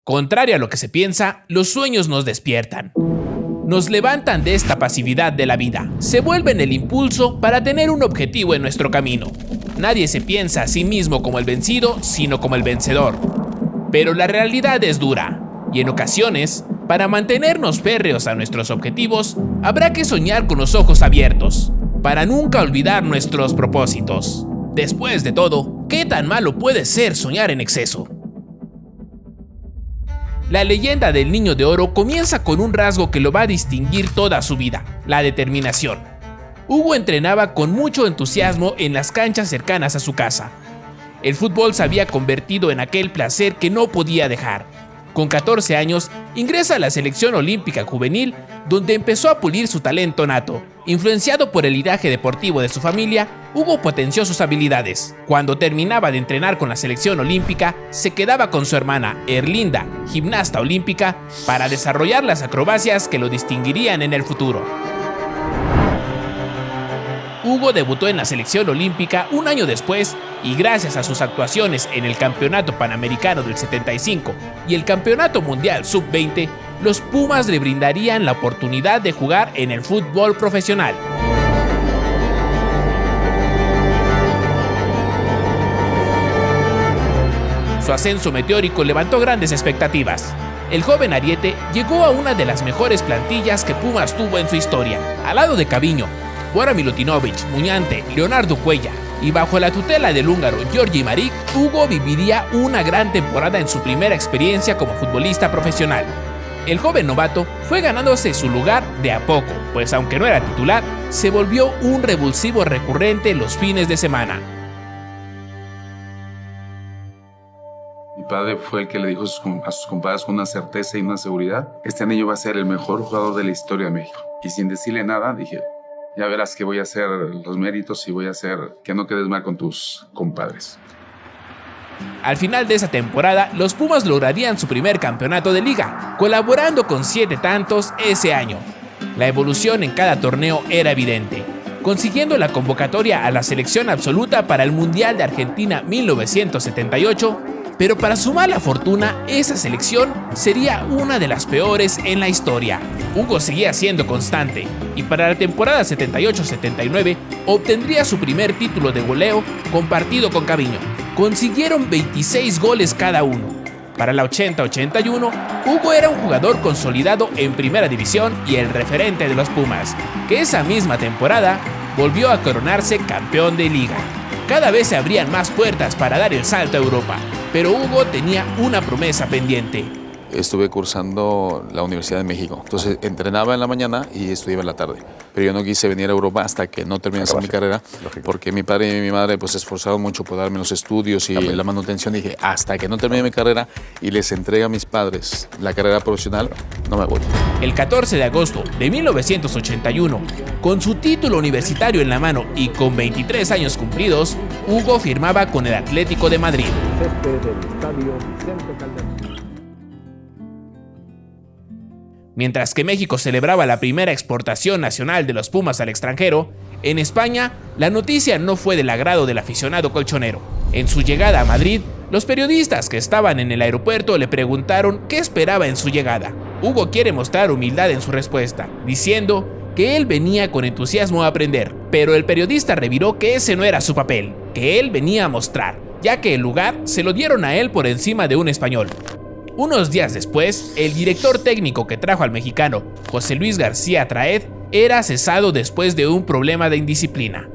Contrario a lo que se piensa, los sueños nos despiertan. Nos levantan de esta pasividad de la vida, se vuelven el impulso para tener un objetivo en nuestro camino. Nadie se piensa a sí mismo como el vencido, sino como el vencedor. Pero la realidad es dura, y en ocasiones, para mantenernos férreos a nuestros objetivos, habrá que soñar con los ojos abiertos, para nunca olvidar nuestros propósitos. Después de todo, ¿qué tan malo puede ser soñar en exceso? La leyenda del Niño de Oro comienza con un rasgo que lo va a distinguir toda su vida: la determinación. Hugo entrenaba con mucho entusiasmo en las canchas cercanas a su casa. El fútbol se había convertido en aquel placer que no podía dejar. Con 14 años, ingresa a la selección olímpica juvenil, donde empezó a pulir su talento nato. Influenciado por el linaje deportivo de su familia, Hugo potenció sus habilidades. Cuando terminaba de entrenar con la selección olímpica, se quedaba con su hermana, Erlinda, gimnasta olímpica, para desarrollar las acrobacias que lo distinguirían en el futuro. Hugo debutó en la selección olímpica un año después y gracias a sus actuaciones en el Campeonato Panamericano del 75 y el Campeonato Mundial Sub-20, los Pumas le brindarían la oportunidad de jugar en el fútbol profesional. Su ascenso meteórico levantó grandes expectativas. El joven ariete llegó a una de las mejores plantillas que Pumas tuvo en su historia, al lado de Caviño, Bora Milutinovic, Muñante, Leonardo Cuella, y bajo la tutela del húngaro György Marik, Hugo viviría una gran temporada en su primera experiencia como futbolista profesional. El joven novato fue ganándose su lugar de a poco, pues aunque no era titular, se volvió un revulsivo recurrente los fines de semana. Mi padre fue el que le dijo a sus compadres con una certeza y una seguridad: este niño va a ser el mejor jugador de la historia de México. Y sin decirle nada, dije: ya verás que voy a hacer los méritos y voy a hacer que no quedes mal con tus compadres. Al final de esa temporada, los Pumas lograrían su primer campeonato de liga, colaborando con 7 tantos ese año. La evolución en cada torneo era evidente, consiguiendo la convocatoria a la selección absoluta para el Mundial de Argentina 1978, pero para su mala fortuna, esa selección sería una de las peores en la historia. Hugo seguía siendo constante, y para la temporada 78-79 obtendría su primer título de goleo compartido con Caviño. Consiguieron 26 goles cada uno. Para la 80-81, Hugo era un jugador consolidado en primera división y el referente de los Pumas, que esa misma temporada volvió a coronarse campeón de liga. Cada vez se abrían más puertas para dar el salto a Europa, pero Hugo tenía una promesa pendiente. Estuve cursando la Universidad de México, entonces entrenaba en la mañana y estudiaba en la tarde. Pero yo no quise venir a Europa hasta que no terminase mi carrera, porque mi padre y mi madre pues, se esforzaron mucho por darme los estudios y la manutención. Dije, hasta que no termine mi carrera y les entregue a mis padres la carrera profesional, no me voy. El 14 de agosto de 1981, con su título universitario en la mano y con 23 años cumplidos, Hugo firmaba con el Atlético de Madrid. Mientras que México celebraba la primera exportación nacional de los Pumas al extranjero, en España la noticia no fue del agrado del aficionado colchonero. En su llegada a Madrid, los periodistas que estaban en el aeropuerto le preguntaron qué esperaba en su llegada. Hugo quiere mostrar humildad en su respuesta, diciendo que él venía con entusiasmo a aprender, pero el periodista reviró que ese no era su papel, que él venía a mostrar, ya que el lugar se lo dieron a él por encima de un español. Unos días después, el director técnico que trajo al mexicano, José Luis García Traed, era cesado después de un problema de indisciplina.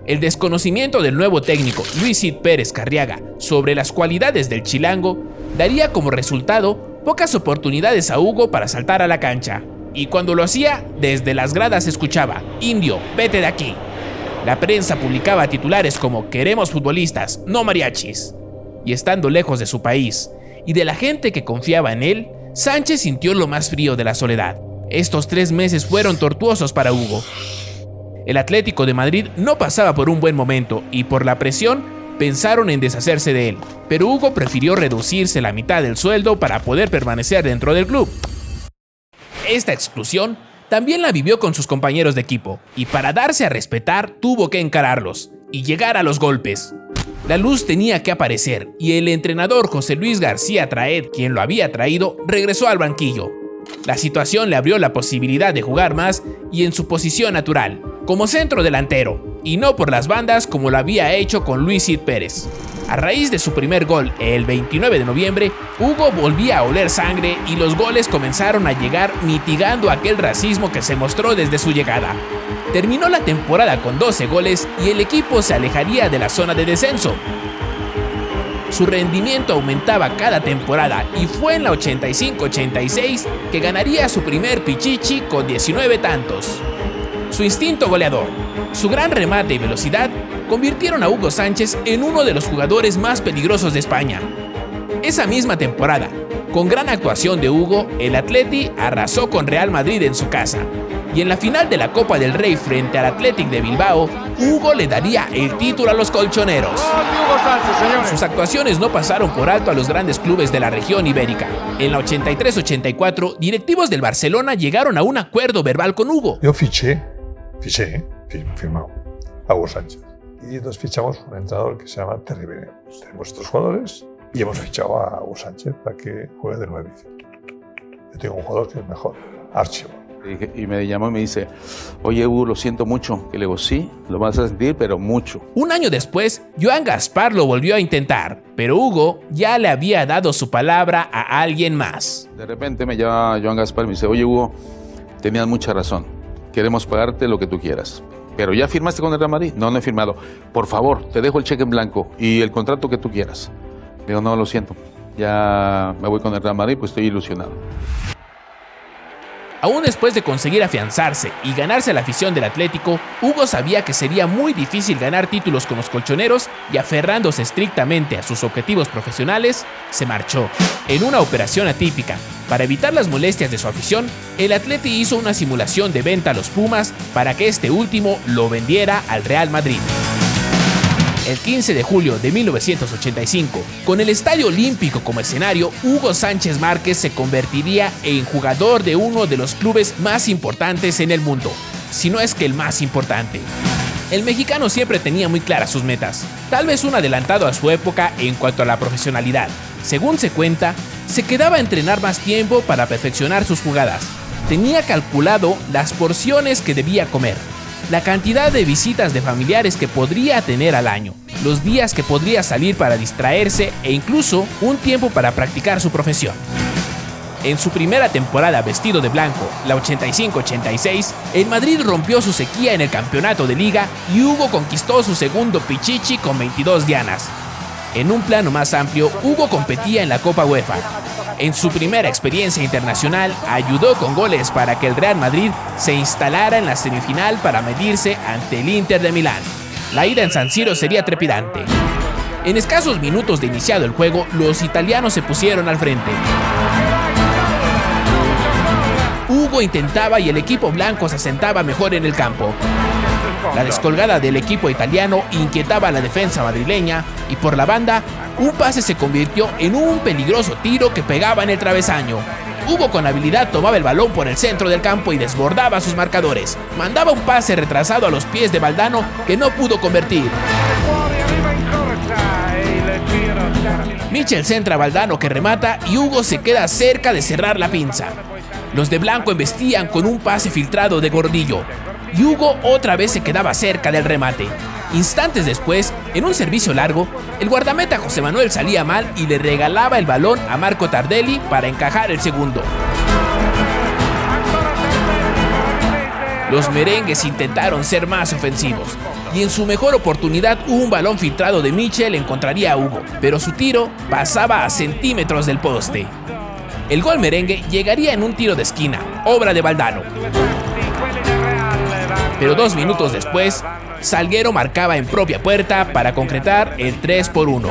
El desconocimiento del nuevo técnico, Luis Cid Pérez Carriaga, sobre las cualidades del chilango, daría como resultado pocas oportunidades a Hugo para saltar a la cancha. Y cuando lo hacía, desde las gradas se escuchaba: "Indio, vete de aquí". La prensa publicaba titulares como "Queremos futbolistas, no mariachis". Y estando lejos de su país y de la gente que confiaba en él, Sánchez sintió lo más frío de la soledad. Estos 3 meses fueron tortuosos para Hugo. El Atlético de Madrid no pasaba por un buen momento y por la presión pensaron en deshacerse de él, pero Hugo prefirió reducirse la mitad del sueldo para poder permanecer dentro del club. Esta exclusión también la vivió con sus compañeros de equipo, y para darse a respetar tuvo que encararlos y llegar a los golpes. La luz tenía que aparecer y el entrenador José Luis García Traed, quien lo había traído, regresó al banquillo. La situación le abrió la posibilidad de jugar más y en su posición natural, como centro delantero, y no por las bandas como lo había hecho con Luis Cid Pérez. A raíz de su primer gol el 29 de noviembre, Hugo volvía a oler sangre y los goles comenzaron a llegar mitigando aquel racismo que se mostró desde su llegada. Terminó la temporada con 12 goles y el equipo se alejaría de la zona de descenso. Su rendimiento aumentaba cada temporada y fue en la 85-86 que ganaría su primer Pichichi con 19 tantos. Su instinto goleador, su gran remate y velocidad convirtieron a Hugo Sánchez en uno de los jugadores más peligrosos de España. Esa misma temporada, con gran actuación de Hugo, el Atleti arrasó con Real Madrid en su casa. Y en la final de la Copa del Rey frente al Athletic de Bilbao, Hugo le daría el título a los colchoneros. Sus actuaciones no pasaron por alto a los grandes clubes de la región ibérica. En la 83-84, directivos del Barcelona llegaron a un acuerdo verbal con Hugo. Yo firmado a Hugo Sánchez. Y entonces fichamos un entrenador que se llama Terry Bene. Tenemos estos jugadores y hemos fichado a Hugo Sánchez para que juegue de 9. Yo tengo un jugador que es mejor, Archibald. Y me llamó y me dice, oye Hugo, lo siento mucho. Y le digo, sí, lo vas a sentir, pero mucho. Un año después, Joan Gaspar lo volvió a intentar, pero Hugo ya le había dado su palabra a alguien más. De repente me llama Joan Gaspar y me dice, oye Hugo, tenías mucha razón, queremos pagarte lo que tú quieras. ¿Pero ya firmaste con el Real Madrid? No, no he firmado. Por favor, te dejo el cheque en blanco y el contrato que tú quieras. Le digo, no, lo siento, ya me voy con el Real Madrid, pues estoy ilusionado. Aún después de conseguir afianzarse y ganarse la afición del Atlético, Hugo sabía que sería muy difícil ganar títulos con los colchoneros y aferrándose estrictamente a sus objetivos profesionales, se marchó. En una operación atípica, para evitar las molestias de su afición, el Atleti hizo una simulación de venta a los Pumas para que este último lo vendiera al Real Madrid. El 15 de julio de 1985, con el Estadio Olímpico como escenario, Hugo Sánchez Márquez se convertiría en jugador de uno de los clubes más importantes en el mundo, si no es que el más importante. El mexicano siempre tenía muy claras sus metas, tal vez un adelantado a su época en cuanto a la profesionalidad. Según se cuenta, se quedaba a entrenar más tiempo para perfeccionar sus jugadas. Tenía calculado las porciones que debía comer, la cantidad de visitas de familiares que podría tener al año, los días que podría salir para distraerse e incluso un tiempo para practicar su profesión. En su primera temporada vestido de blanco, la 85-86, el Madrid rompió su sequía en el campeonato de liga y Hugo conquistó su segundo Pichichi con 22 dianas. En un plano más amplio, Hugo competía en la Copa UEFA. En su primera experiencia internacional, ayudó con goles para que el Real Madrid se instalara en la semifinal para medirse ante el Inter de Milán. La ida en San Siro sería trepidante. En escasos minutos de iniciado el juego, los italianos se pusieron al frente. Hugo intentaba y el equipo blanco se asentaba mejor en el campo. La descolgada del equipo italiano inquietaba a la defensa madrileña y por la banda, un pase se convirtió en un peligroso tiro que pegaba en el travesaño. Hugo con habilidad tomaba el balón por el centro del campo y desbordaba a sus marcadores. Mandaba un pase retrasado a los pies de Valdano que no pudo convertir. Michel centra a Valdano que remata y Hugo se queda cerca de cerrar la pinza. Los de blanco embestían con un pase filtrado de Gordillo y Hugo otra vez se quedaba cerca del remate. Instantes después, en un servicio largo, el guardameta José Manuel salía mal y le regalaba el balón a Marco Tardelli para encajar el segundo. Los merengues intentaron ser más ofensivos y en su mejor oportunidad un balón filtrado de Michel encontraría a Hugo, pero su tiro pasaba a centímetros del poste. El gol merengue llegaría en un tiro de esquina, obra de Valdano. Pero 2 minutos después, Salguero marcaba en propia puerta para concretar el 3-1.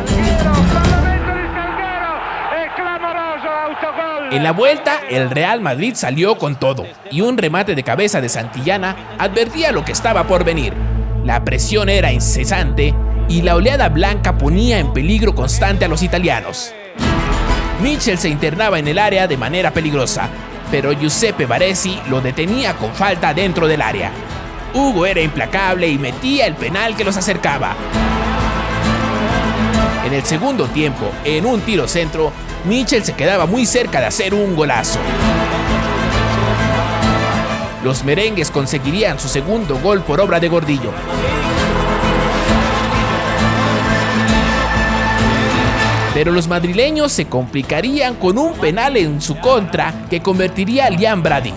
En la vuelta, el Real Madrid salió con todo, y un remate de cabeza de Santillana advertía lo que estaba por venir. La presión era incesante, y la oleada blanca ponía en peligro constante a los italianos. Michel se internaba en el área de manera peligrosa, pero Giuseppe Baresi lo detenía con falta dentro del área. Hugo era implacable y metía el penal que los acercaba. En el segundo tiempo, en un tiro centro, Michel se quedaba muy cerca de hacer un golazo. Los merengues conseguirían su segundo gol por obra de Gordillo. Pero los madrileños se complicarían con un penal en su contra que convertiría a Liam Brady.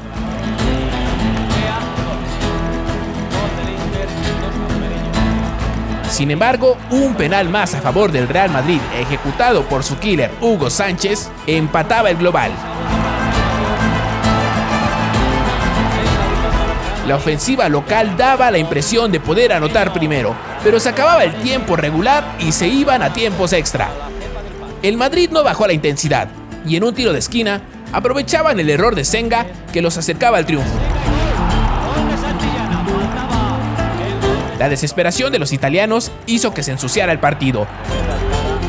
Sin embargo, un penal más a favor del Real Madrid, ejecutado por su killer Hugo Sánchez, empataba el global. La ofensiva local daba la impresión de poder anotar primero, pero se acababa el tiempo regular y se iban a tiempos extra. El Madrid no bajó la intensidad y en un tiro de esquina aprovechaban el error de Senga que los acercaba al triunfo. La desesperación de los italianos hizo que se ensuciara el partido.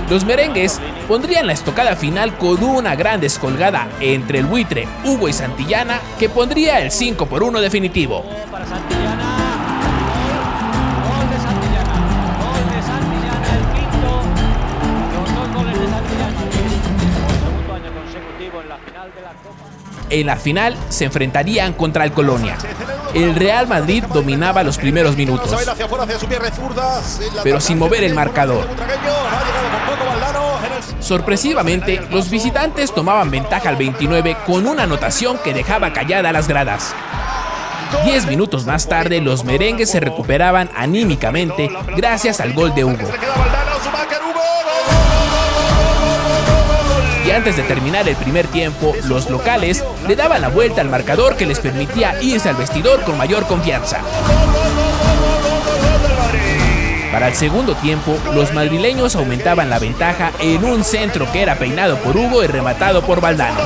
Los merengues pondrían la estocada final con una gran descolgada entre el buitre Hugo y Santillana que pondría el 5-1 definitivo. En la final se enfrentarían contra el Colonia. El Real Madrid dominaba los primeros minutos, pero sin mover el marcador. Sorpresivamente, los visitantes tomaban ventaja al 29 con una anotación que dejaba callada a las gradas. 10 minutos más tarde, los merengues se recuperaban anímicamente gracias al gol de Hugo. Y antes de terminar el primer tiempo, los locales le daban la vuelta al marcador que les permitía irse al vestidor con mayor confianza. Para el segundo tiempo, los madrileños aumentaban la ventaja en un centro que era peinado por Hugo y rematado por Valdano.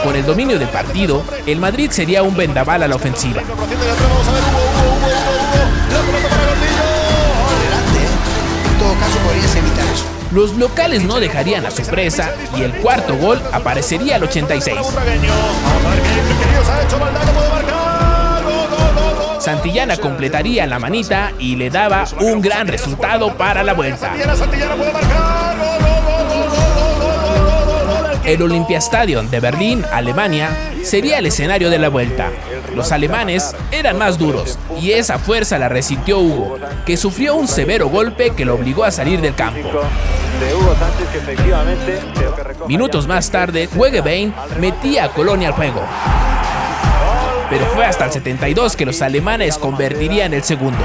Con el dominio del partido, el Madrid sería un vendaval a la ofensiva. Los locales no dejarían a su presa y el cuarto gol aparecería al 86. Santillana completaría la manita y le daba un gran resultado para la vuelta. El Olympiastadion de Berlín, Alemania, sería el escenario de la vuelta. Los alemanes eran más duros y esa fuerza la resintió Hugo, que sufrió un severo golpe que lo obligó a salir del campo. Minutos más tarde, Wegebein metía a Colonia al juego. Pero fue hasta el 72 que los alemanes convertirían el segundo.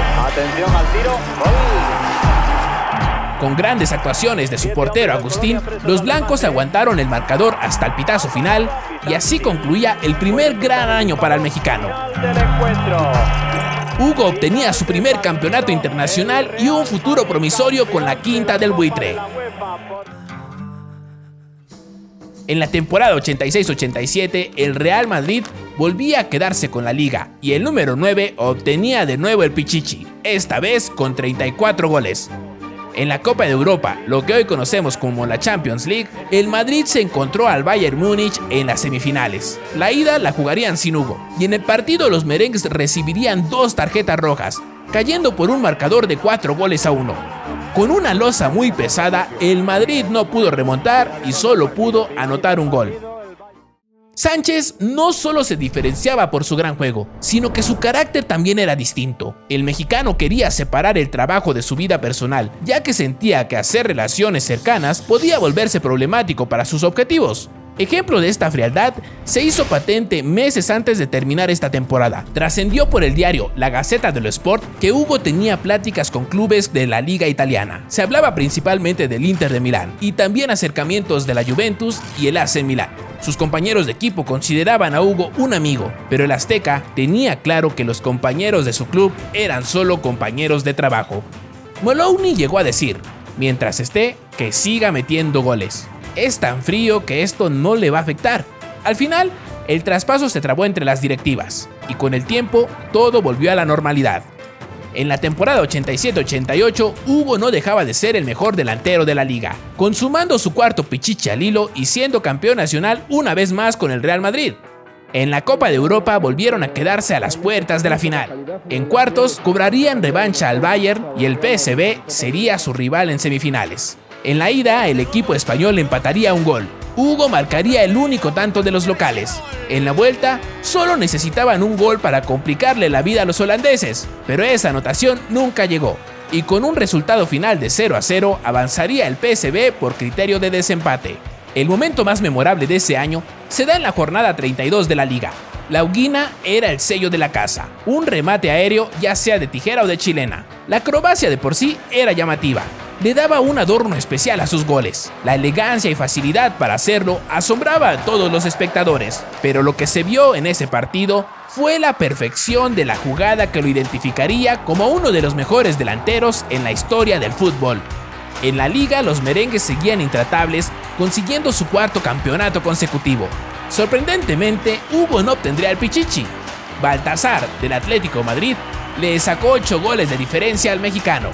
Con grandes actuaciones de su portero Agustín, los blancos aguantaron el marcador hasta el pitazo final y así concluía el primer gran año para el mexicano. Hugo obtenía su primer campeonato internacional y un futuro promisorio con la quinta del buitre. En la temporada 86-87, el Real Madrid volvía a quedarse con la liga y el número 9 obtenía de nuevo el Pichichi, esta vez con 34 goles. En la Copa de Europa, lo que hoy conocemos como la Champions League, el Madrid se encontró al Bayern Múnich en las semifinales. La ida la jugarían sin Hugo, y en el partido los merengues recibirían 2 tarjetas rojas, cayendo por un marcador de 4-1. Con una losa muy pesada, el Madrid no pudo remontar y solo pudo anotar un gol. Sánchez no solo se diferenciaba por su gran juego, sino que su carácter también era distinto. El mexicano quería separar el trabajo de su vida personal, ya que sentía que hacer relaciones cercanas podía volverse problemático para sus objetivos. Ejemplo de esta frialdad se hizo patente meses antes de terminar esta temporada. Trascendió por el diario La Gazzetta dello Sport que Hugo tenía pláticas con clubes de la liga italiana. Se hablaba principalmente del Inter de Milán y también acercamientos de la Juventus y el AC Milán. Sus compañeros de equipo consideraban a Hugo un amigo, pero el azteca tenía claro que los compañeros de su club eran solo compañeros de trabajo. Maloney llegó a decir: mientras esté, que siga metiendo goles. Es tan frío que esto no le va a afectar. Al final, el traspaso se trabó entre las directivas y con el tiempo todo volvió a la normalidad. En la temporada 87-88, Hugo no dejaba de ser el mejor delantero de la liga, consumando su cuarto Pichichi al hilo y siendo campeón nacional una vez más con el Real Madrid. En la Copa de Europa volvieron a quedarse a las puertas de la final. En cuartos cobrarían revancha al Bayern y el PSV sería su rival en semifinales. En la ida, el equipo español empataría un gol. Hugo marcaría el único tanto de los locales. En la vuelta, solo necesitaban un gol para complicarle la vida a los holandeses, pero esa anotación nunca llegó. Y con un resultado final de 0-0, avanzaría el PSV por criterio de desempate. El momento más memorable de ese año se da en la jornada 32 de la liga. La Huguina era el sello de la casa, un remate aéreo ya sea de tijera o de chilena. La acrobacia de por sí era llamativa. Le daba un adorno especial a sus goles. La elegancia y facilidad para hacerlo asombraba a todos los espectadores, pero lo que se vio en ese partido fue la perfección de la jugada que lo identificaría como uno de los mejores delanteros en la historia del fútbol. En la liga, los merengues seguían intratables, consiguiendo su cuarto campeonato consecutivo. Sorprendentemente, Hugo no obtendría el Pichichi. Baltasar, del Atlético de Madrid, le sacó 8 goles de diferencia al mexicano.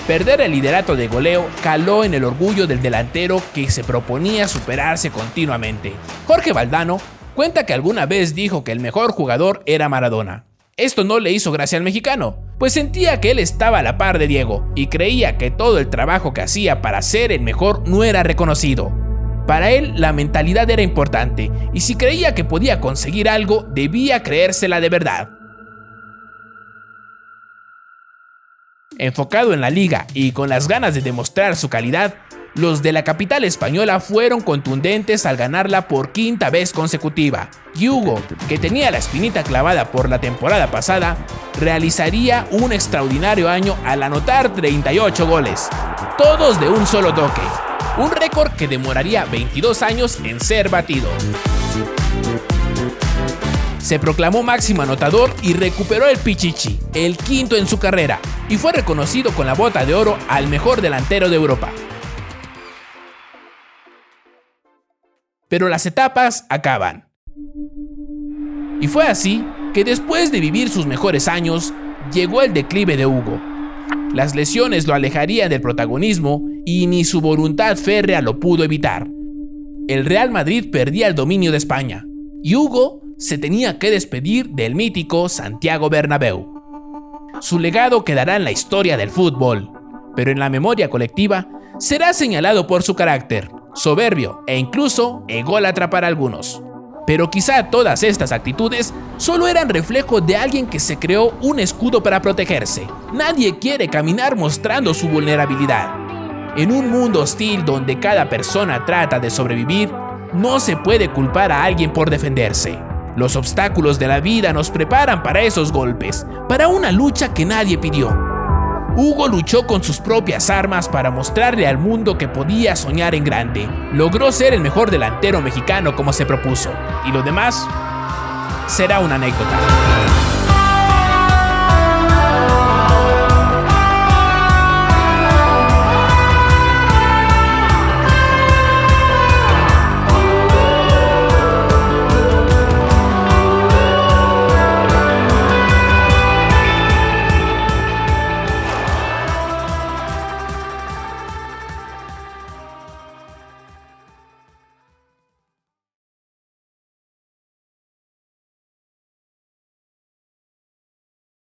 Perder el liderato de goleo caló en el orgullo del delantero que se proponía superarse continuamente. Jorge Valdano cuenta que alguna vez dijo que el mejor jugador era Maradona. Esto no le hizo gracia al mexicano, pues sentía que él estaba a la par de Diego y creía que todo el trabajo que hacía para ser el mejor no era reconocido. Para él, la mentalidad era importante y si creía que podía conseguir algo, debía creérsela de verdad. Enfocado en la liga y con las ganas de demostrar su calidad, los de la capital española fueron contundentes al ganarla por 5ª vez consecutiva. Y Hugo, que tenía la espinita clavada por la temporada pasada, realizaría un extraordinario año al anotar 38 goles, todos de un solo toque. Un récord que demoraría 22 años en ser batido. Se proclamó máximo anotador y recuperó el Pichichi, el 5º en su carrera, y fue reconocido con la bota de oro al mejor delantero de Europa. Pero las etapas acaban. Y fue así que después de vivir sus mejores años, llegó el declive de Hugo. Las lesiones lo alejarían del protagonismo y ni su voluntad férrea lo pudo evitar. El Real Madrid perdía el dominio de España y Hugo se tenía que despedir del mítico Santiago Bernabéu. Su legado quedará en la historia del fútbol, pero en la memoria colectiva será señalado por su carácter, soberbio e incluso ególatra para algunos. Pero quizá todas estas actitudes solo eran reflejo de alguien que se creó un escudo para protegerse. Nadie quiere caminar mostrando su vulnerabilidad. En un mundo hostil donde cada persona trata de sobrevivir, no se puede culpar a alguien por defenderse. Los obstáculos de la vida nos preparan para esos golpes, para una lucha que nadie pidió. Hugo luchó con sus propias armas para mostrarle al mundo que podía soñar en grande. Logró ser el mejor delantero mexicano como se propuso, y lo demás será una anécdota.